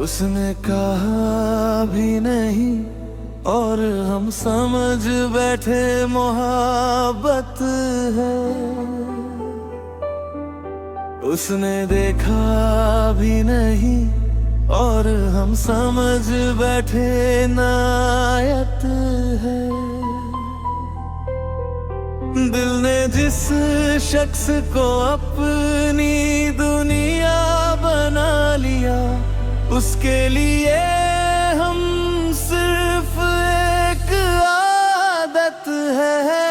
उसने कहा भी नहीं और हम समझ बैठे मोहब्बत है। उसने देखा भी नहीं और हम समझ बैठे नायत है। दिल ने जिस शख्स को अपनी दुनिया बना लिया, उसके लिए हम सिर्फ एक आदत है।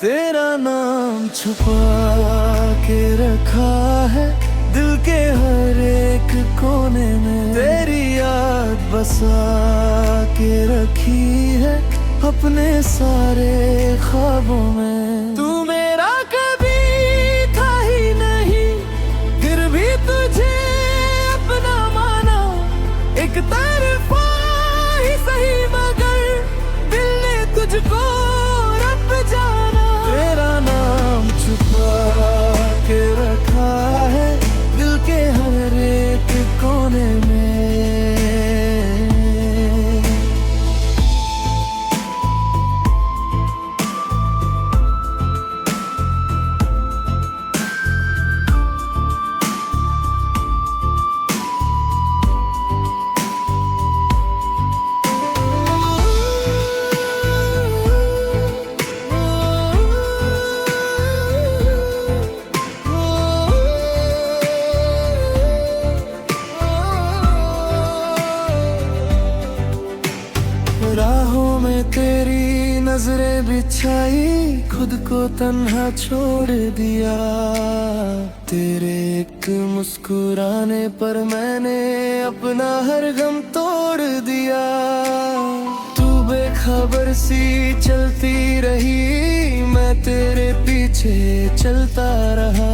तेरा नाम छुपा के रखा है दिल के हर एक कोने में। तेरी याद बसा के रखी है अपने सारे ख्वाबों में। तू मेरा कभी था ही नहीं, फिर भी तुझे अपना माना। एक तरफा ही सही मगर दिल ने तुझको रब जाना। तेरा नाम छुपा के रखा है दिल के हर एक कोने में। राहों में तेरी नजरें बिछाई, खुद को तन्हा छोड़ दिया। तेरे एक मुस्कुराने पर मैंने अपना हर गम तोड़ दिया। तू बेखबर सी चलती रही, मैं तेरे पीछे चलता रहा।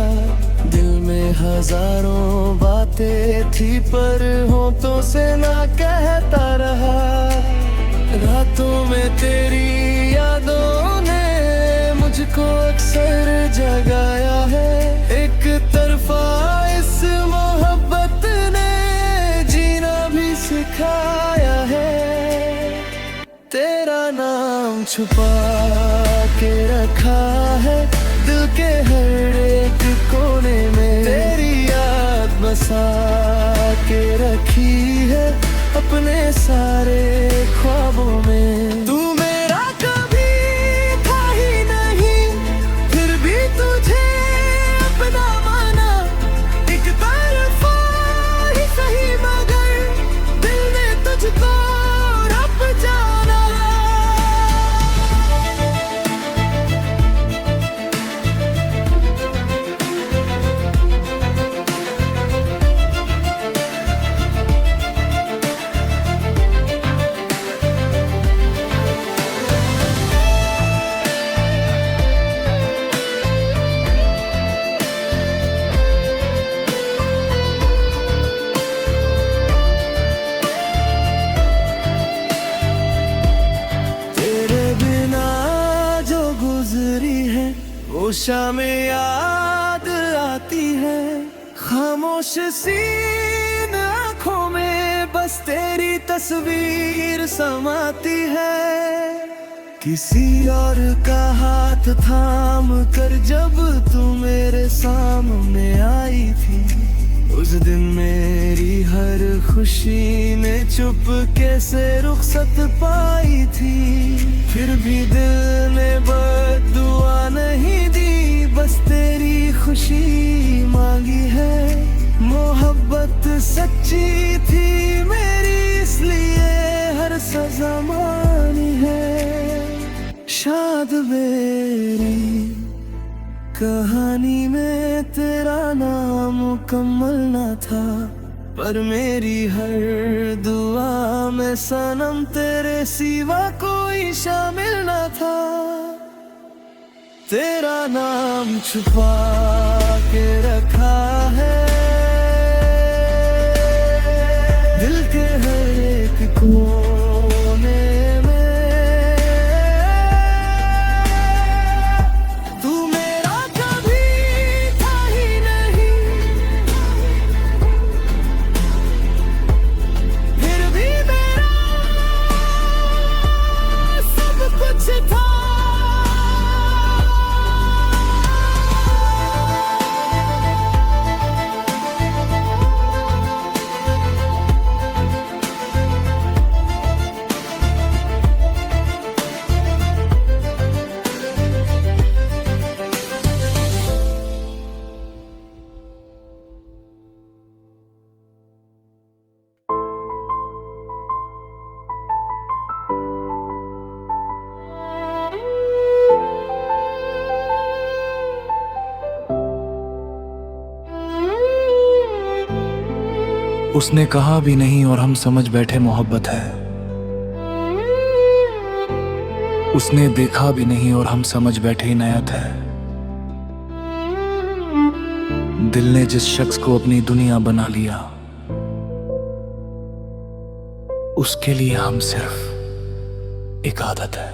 दिल में हजारों बातें थी पर होठों से ना कहता रहा। रातों में तेरी यादों ने मुझको अक्सर जगाया है। एक तरफा इस मोहब्बत ने जीना भी सिखाया है। तेरा नाम छुपा के रखा है दिल के हर एक कोने में। तेरी याद बसा के रखी है अपने सारे ख्वाबों में। तू मेरा कभी था ही नहीं, फिर भी तुझे अपना माना। एक तरफा ही सही मगर दिल ने तुझको रब जाना। वो शामें याद आती है, खामोश सीन आँखों में बस तेरी तस्वीर समाती है। किसी और का हाथ थाम कर जब तू मेरे सामने आई थी, उस दिन मेरी हर खुशी ने चुपके से रुखसत पाई थी। फिर भी दिल ने बद्दुआ नहीं दी, बस तेरी खुशी मांगी है। मोहब्बत सच्ची थी मेरी इसलिए हर सजा मानी है। शाद मेरी कहानी में तेरा नाम मुकम्मल न था, पर मेरी हर दुआ में सनम तेरे सिवा कोई शामिल न था। तेरा नाम छुपा के रखा है दिल के हर एक कोने में। उसने कहा भी नहीं और हम समझ बैठे मोहब्बत है। उसने देखा भी नहीं और हम समझ बैठे इनायत है। दिल ने जिस शख्स को अपनी दुनिया बना लिया, उसके लिए हम सिर्फ एक आदत है।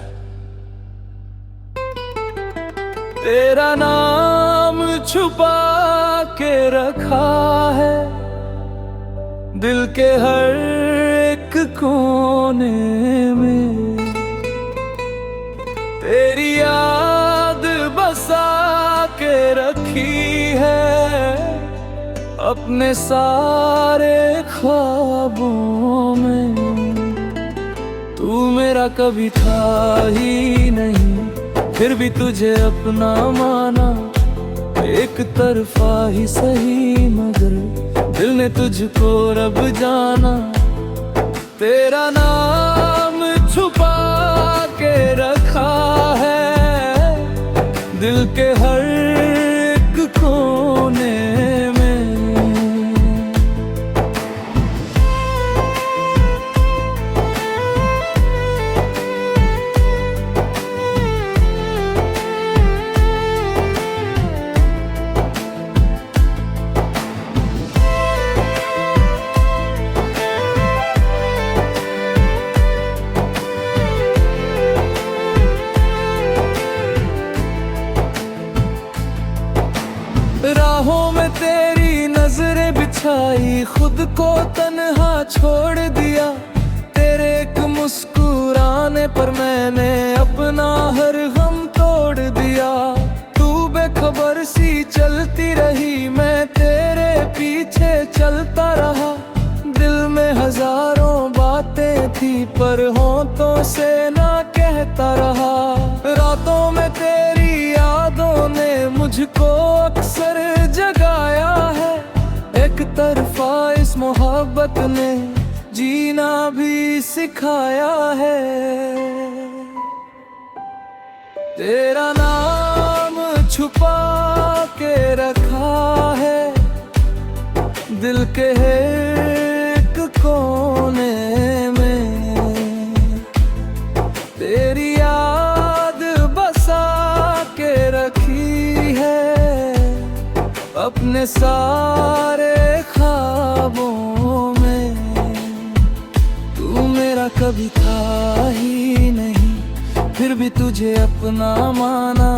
तेरा नाम छुपा के रखा है दिल के हर एक कोने में। तेरी याद बसा के रखी है अपने सारे ख्वाबों में। तू मेरा कभी था ही नहीं, फिर भी तुझे अपना माना। एक तरफा ही सही मगर दिल ने तुझको रब जाना। तेरा नाम छुपा के रखा है दिल के हर एक कोने में। राहों में तेरी नजरें बिछाई, खुद को तन्हा छोड़ दिया। तेरे एक मुस्कुराने पर मैंने अपना हर गम तोड़ दिया। तू बेखबर सी चलती रही, मैं तेरे पीछे चलता रहा। दिल में हजारों बातें थी पर होंठों से ना कहता रहा। रातों में तेरी यादों ने मुझको अक्सर जगाया है। एक तरफा इस मोहब्बत ने जीना भी सिखाया है। तेरा नाम छुपा के रखा है दिल के एक कोने में। तेरी याद बसा के रखी है अपने सारे ख्वाबों में। तू मेरा कभी था ही नहीं, फिर भी तुझे अपना माना।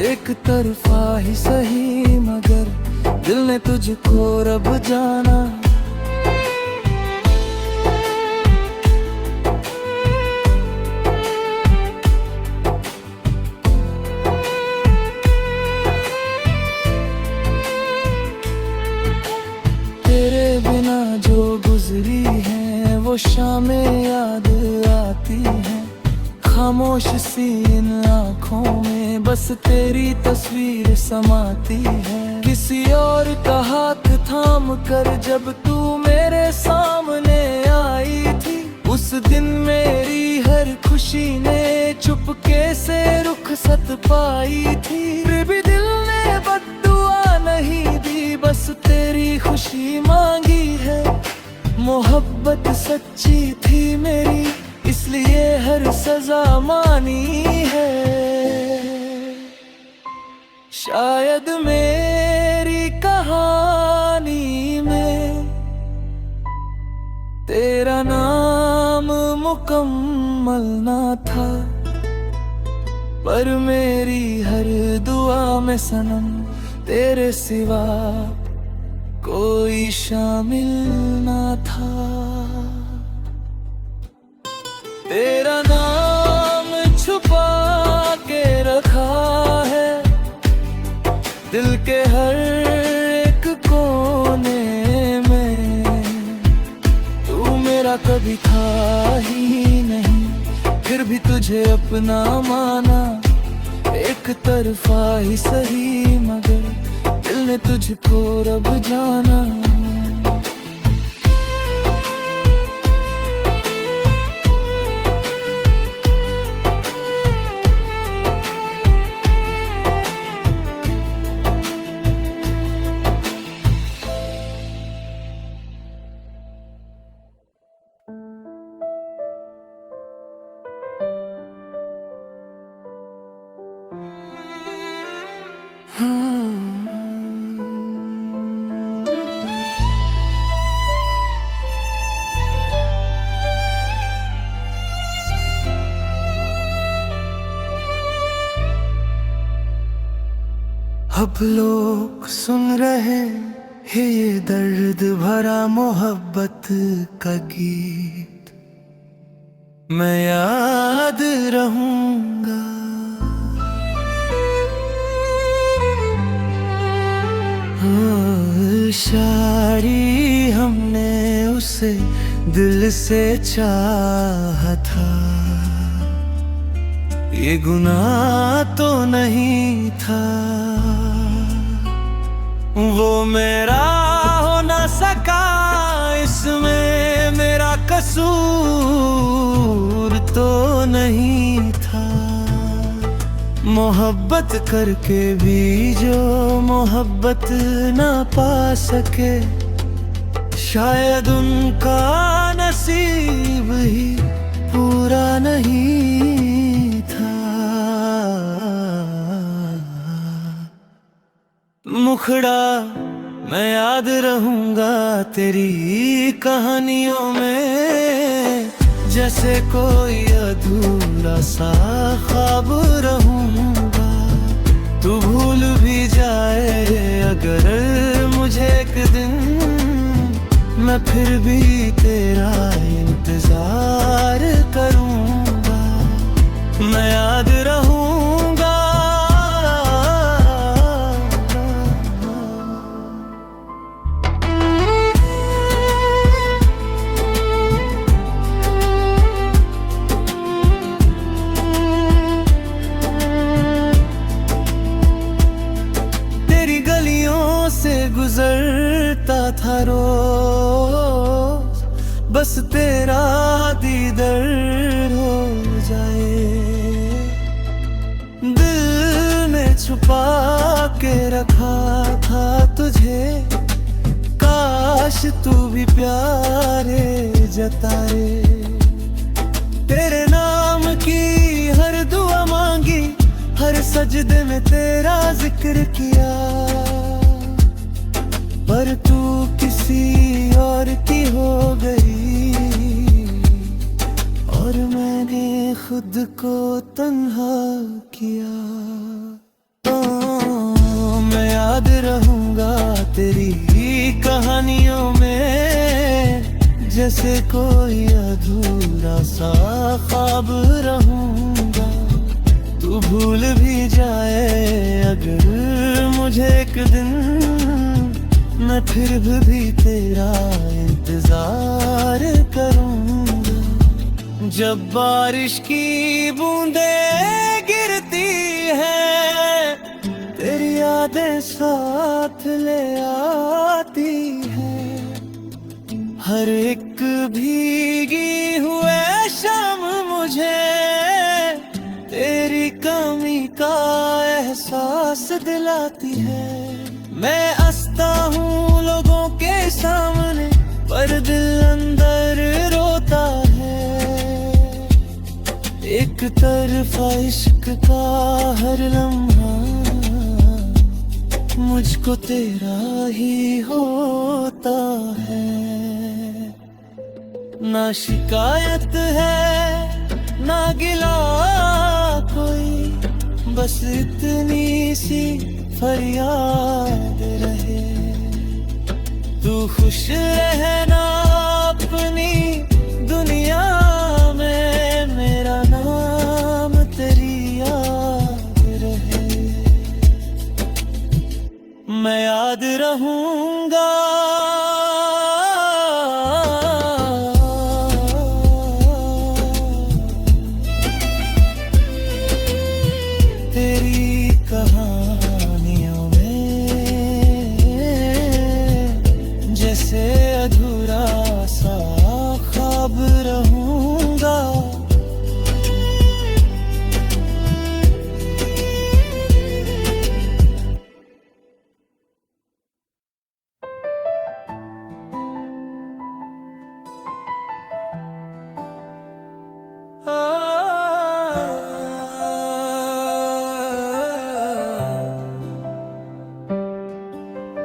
एक तरफा ही सही मगर दिल ने तुझको रब जाना। तेरे बिना जो गुजरी है वो शामें याद आती है। खामोश सी इन आँखों में बस तेरी तस्वीर समाती है। किसी और का हाथ थाम कर जब तू मेरे सामने आई थी, उस दिन मेरी हर खुशी ने चुपके से रुखसत पाई थी। फिर भी दिल ने बद्दुआ नहीं दी, बस तेरी खुशी मांगी है। मोहब्बत सच्ची थी मेरी, इसलिए हर सजा मानी है। शायद मेरी कहानी में तेरा नाम मुकम्मल ना था, पर मेरी हर दुआ में सनम तेरे सिवा कोई शामिल ना था। तेरा नाम छुपा के रखा है दिल के हर एक कोने में। तू मेरा कभी था ही नहीं, फिर भी तुझे अपना माना। एक तरफा ही सही मगर दिल ने तुझको रब जाना। अब लोग सुन रहे हैं ये दर्द भरा मोहब्बत का गीत, मैं याद रहूंगा। शायरी हमने उसे दिल से चाहा था, ये गुनाह तो नहीं था। वो मेरा हो ना सका, इसमें मेरा कसूर तो नहीं था। मोहब्बत करके भी जो मोहब्बत ना पा सके, शायद उनका नसीब ही पूरा नहीं था। मुखड़ा मैं याद रहूंगा तेरी कहानियों में, जैसे कोई अधूरा सा ख्वाब रहूंगा। तू भूल भी जाए अगर मुझे एक दिन, मैं फिर भी तेरा इंतजार करूंगा। मैं याद रहूंगा। तेरी गलियों से गुजरता था रोज, बस तेरा दीदार हो जाए। दिल में छुपा के रखा था तुझे, काश तू भी प्यारे जताए। तेरे नाम की हर दुआ मांगी, हर सजदे में तेरा जिक्र किया, पर तू किसी और की हो गई और मैंने खुद को तन्हा किया। मैं याद रहूंगा तेरी कहानियों में, जैसे कोई अधूरा सा ख्वाब रहूंगा। तू भूल भी जाए अगर मुझे एक दिन, मैं फिर भी तेरा इंतजार करूंगा। जब बारिश की बूंदें गिरती हैं, तेरी यादें साथ ले आती हैं। हर एक भीगी हुए शाम मुझे तेरी कमी का एहसास दिलाती है। मैं हंसता हूँ लोगों के सामने, पर दिल अंदर रोता है। एक तरफा इश्क का हर लम्हा मुझको तेरा ही होता है। ना शिकायत है ना गिला कोई, बस इतनी सी फरियाद रहे। तू खुश रहना अपनी दुनिया में, मेरा नाम तेरी याद रहे। मैं याद रहूंगा। तेरी कहानियों में जैसे अधूरा सा ख्वाब रहूंगा।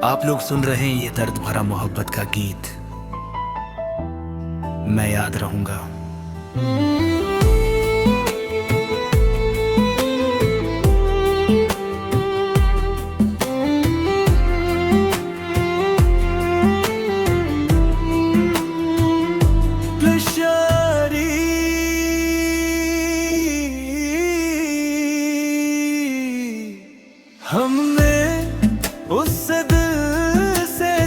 आप लोग सुन रहे हैं ये दर्द भरा मोहब्बत का गीत, मैं याद रहूंगा।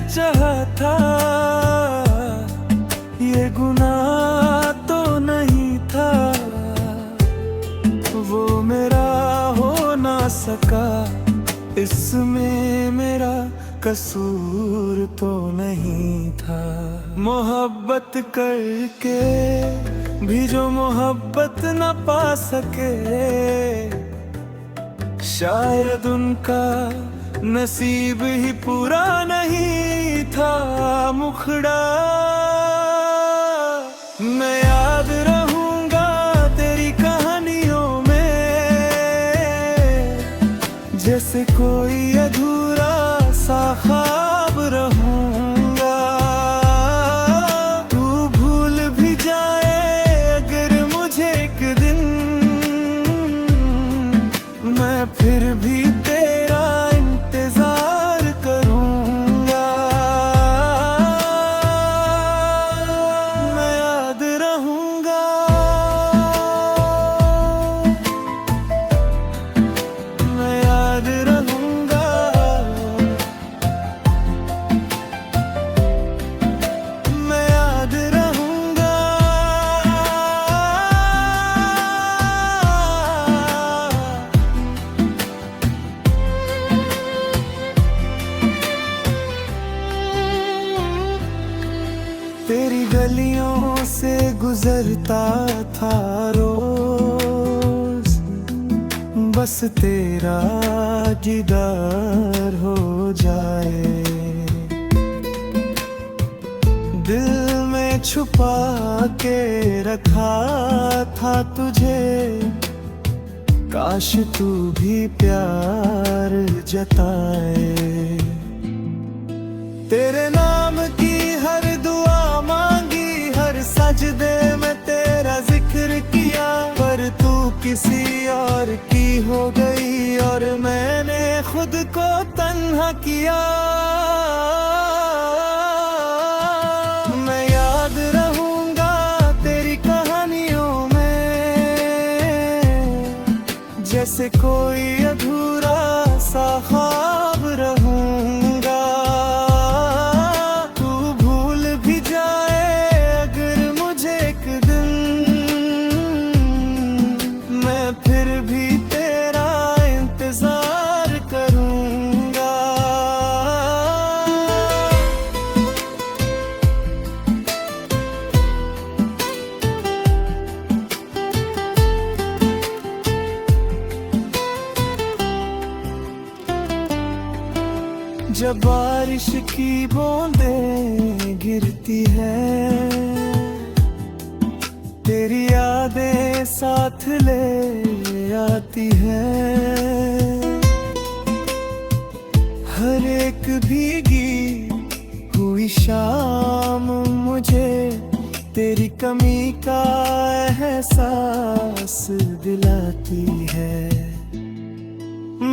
चाहा था, ये गुनाह तो नहीं था। वो मेरा हो ना सका, इसमें मेरा कसूर तो नहीं था। मोहब्बत करके भी जो मोहब्बत न पा सके, शायद उनका नसीब ही पूरा नहीं था। मुखड़ा मैं याद रहूंगा तेरी कहानियों में, जैसे कोई अधूरा सा ख्वाब रहूंगा। तू भूल भी जाए अगर मुझे एक दिन, मैं फिर भी तेरा इंतजार करूंगा। मैं याद रहूंगा, मैं याद रहूंगा, मैं याद रहूंगा। तेरी गलियों से गुजरता था रोज, बस तेरा दीदार हो जाए। दिल में छुपा के रखा था तुझे, काश तू भी प्यार जताए। तेरे नाम की हर दुआ मांगी, हर सजदे में तेरा जिक्र किया, पर तू किसी और की हो गई और मैंने खुद को तन्हा किया। मैं याद रहूंगा तेरी कहानियों में, जैसे कोई अधूरा सा ख्वाब रहूंगा। फिर भी तेरा इंतजार करूंगा। जब बारिश की बूंदें गिरती है, तेरी यादें साथ ले आती है। हर एक भीगी हुई शाम मुझे तेरी कमी का एहसास दिलाती है।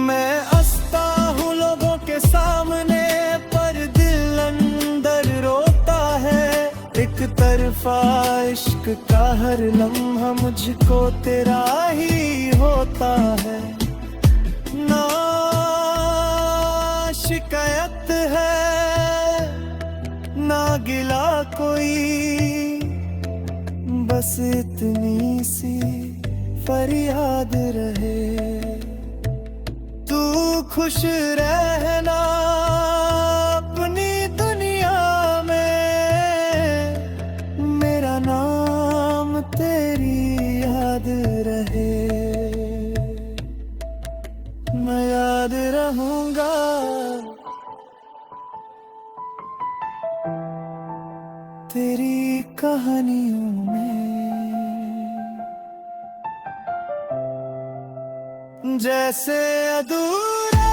मैं हंसता हूँ लोगों के सामने, पर दिल अंदर रोता है। एक तरफा इश्क का हर लम्हा मुझको तेरा ही होता है। ना शिकायत है ना गिला कोई, बस इतनी सी फरियाद रहे, तू खुश रहना अपनी दुनिया में। मेरा नाम तेरी याद रहे, मैं याद रहूंगा। तेरी कहानियों में, जैसे अधूरा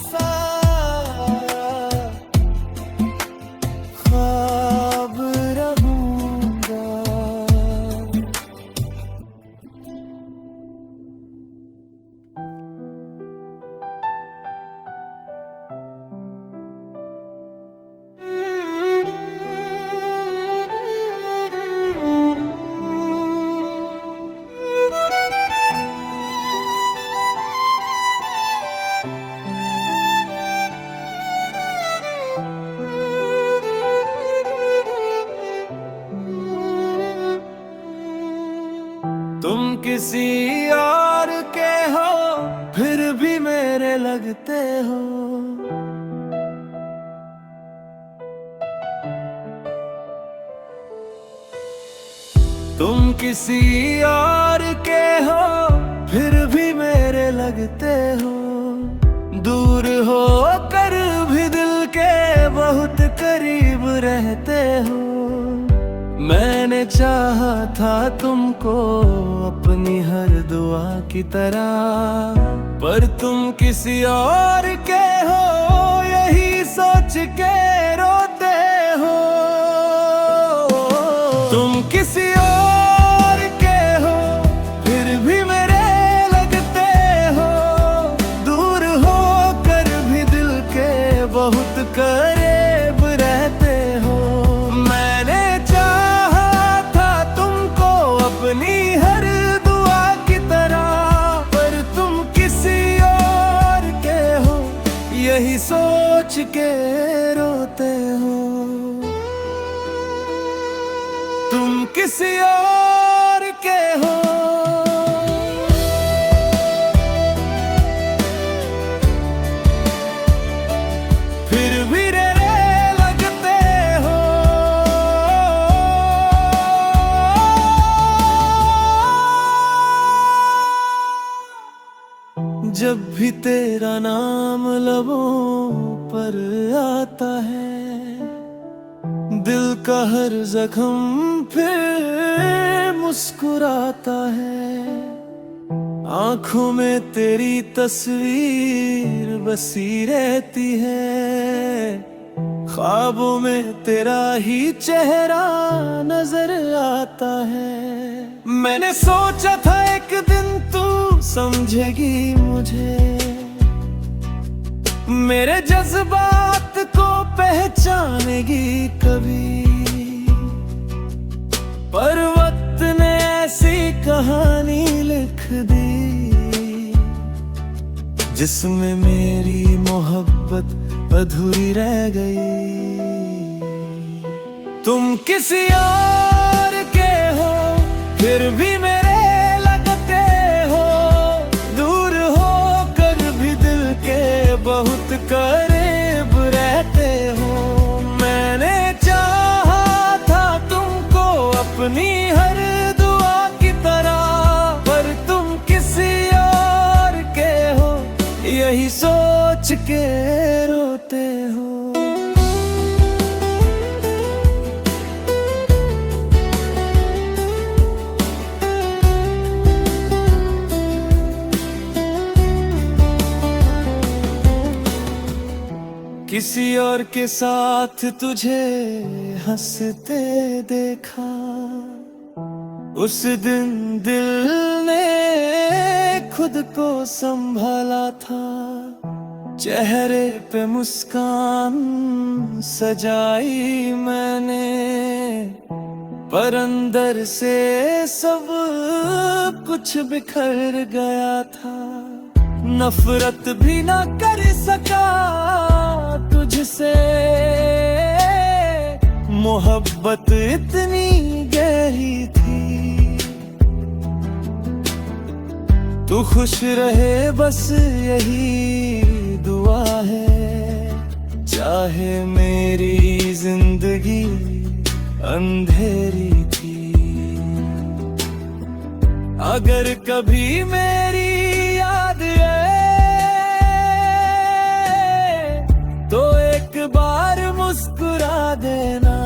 सा ख्वाब रहूंगा। किसी और के हो फिर भी मेरे लगते हो। तुम किसी और के हो फिर भी मेरे लगते हो। दूर हो कर भी दिल के बहुत करीब रहते हो। मैंने चाहा था तुमको अपनी हर दुआ की तरह, पर तुम किसी और के हो यही सोच के रोते हो। तुम किसी और के हो फिर भी मेरे लगते हो। दूर हो कर भी दिल के बहुत करीब रहते हो। मैंने चाहा था तुमको अपनी हर दुआ की तरह, पर तुम किसी और के हो यही सोच के रोते हो। तुम किसी और के हो फिर भी मेरे लगते हो। जब भी तेरा नाम लबों पर आता है, दिल का हर जख्म फिर मुस्कुराता है। आंखों में तेरी तस्वीर बसी रहती है। ख्वाबों में तेरा ही चेहरा नजर आता है। मैंने सोचा था एक दिन तू समझेगी मुझे, मेरे जज्बात को पहचानेगी कभी। पर वक्त ने ऐसी कहानी लिख दी जिसमें मेरी मोहब्बत अधूरी रह गई। तुम किसी और के हो फिर भी मेरे लगते हो। दूर हो कर भी दिल के बहुत करीब रहते हो। मैंने चाहा था तुमको अपनी हर दुआ की तरह, पर तुम किसी और के हो यही सोच के रोते हो। किसी और के साथ तुझे हंसते देखा, उस दिन दिल ने खुद को संभाला था। चेहरे पे मुस्कान सजाई मैंने, पर अंदर से सब कुछ बिखर गया था। नफरत भी ना कर सका तुझसे, मोहब्बत इतनी गहरी थी। तू खुश रहे बस यही दुआ है, चाहे मेरी जिंदगी अंधेरी थी। अगर कभी मेरी याद आए तो एक बार मुस्कुरा देना।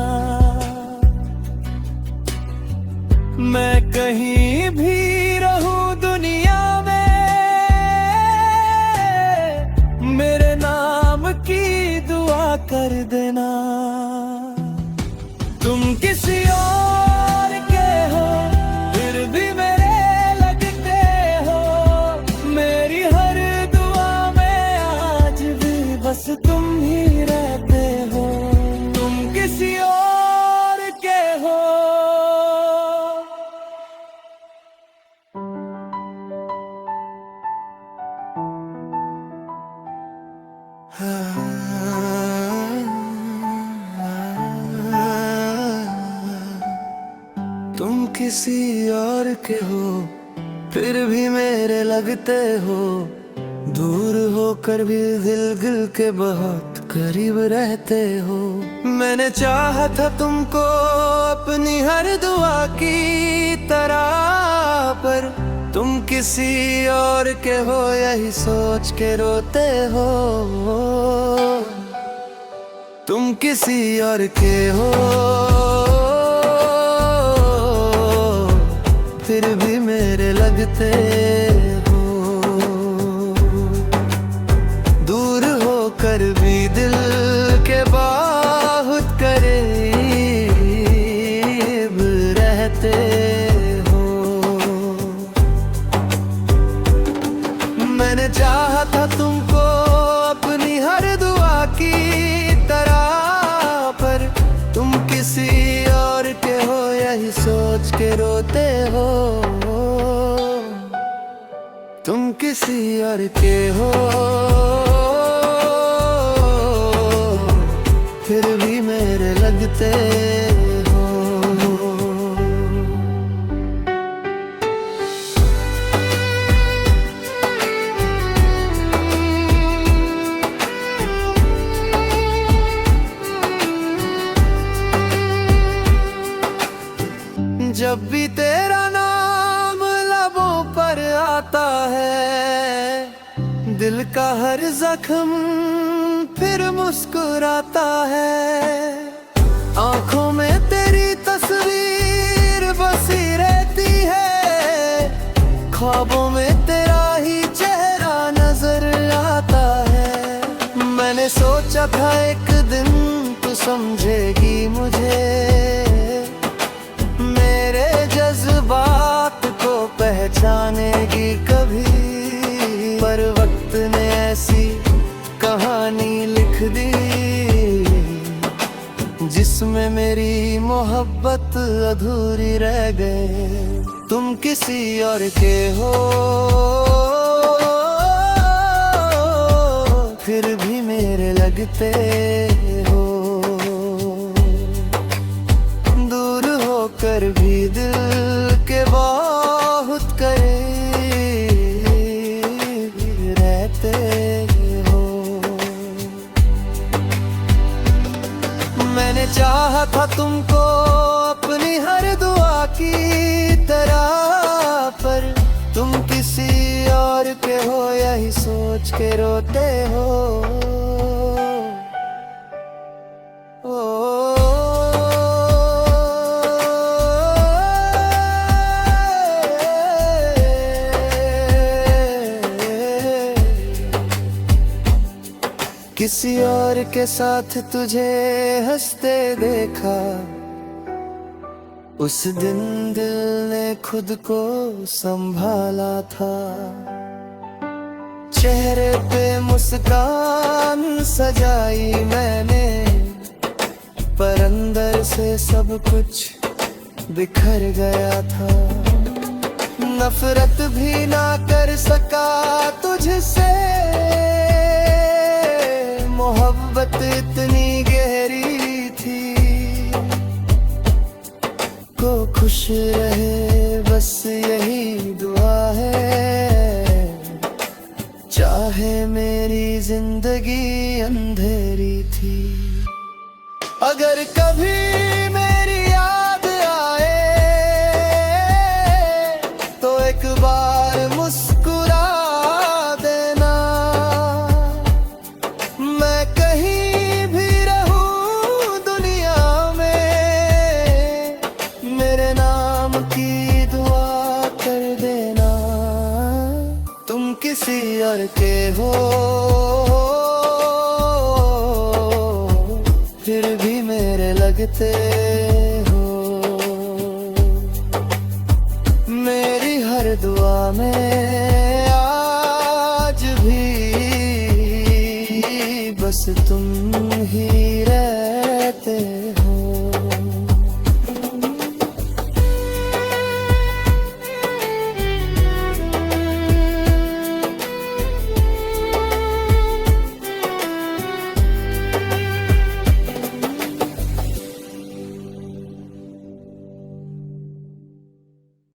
मैं कहीं भी रहूं दुनिया में, मेरे नाम की दुआ कर देना। तुम किसी और के हो फिर भी मेरे लगते हो। मेरी हर दुआ में आज भी बस तुम ही रहते हो। तुम किसी और के हो। तुम किसी और के हो फिर भी मेरे लगते हो। दूर होकर भी दिल के बहुत करीब रहते हो। मैंने चाहा था तुमको अपनी हर दुआ की तरह, पर तुम किसी और के हो यही सोच के रोते हो। तुम किसी और के हो, फिर भी मेरे लगते हो। दूर होकर भी दिल के बहुत करीब रहते हो। मैंने चाहा था तुमको अपनी हर दुआ की तरह, पर तुम किसी और के हो यही सोच के रोते हो। तुम किसी और के हो, फिर भी मेरे लगते हो। जब भी तेरा नाम लबों पर आता है, दिल का हर जख्म फिर मुस्कुराता है। आंखों में तेरी तस्वीर बसी रहती है, ख्वाबों में तेरा ही चेहरा नजर आता है। मैंने सोचा था एक दिन तू समझेगी मुझे, मेरे जज्बात को पहचानेगी कभी। पर वक्त ने ऐसी कहानी लिख दी, जिसमें मेरी मोहब्बत अधूरी रह गए। तुम किसी और के हो, फिर भी मेरे लगते हो। दूर होकर भी दिल के बहुत करीब रहते हो। मैंने चाहा था तुमको अपनी हर दुआ की तरह, पर तुम किसी और के हो यही सोच के रोते हो। किसी और के साथ तुझे हंसते देखा, उस दिन दिल ने खुद को संभाला था। चेहरे पे मुस्कान सजाई मैंने, पर अंदर से सब कुछ बिखर गया था। नफरत भी ना कर सका तुझसे, मोहब्बत इतनी गहरी थी। को खुश रहे बस यही दुआ है, चाहे मेरी जिंदगी अंधेरी थी। अगर कभी मेरी याद आए तो एक बार मुस्कुरा देना। मैं कहीं भी रहूं दुनिया में, मेरे नाम की दुआ कर देना। तुम किसी और के हो, फिर भी मेरे लगते हो। मेरी हर दुआ में आज भी बस तुम ही रह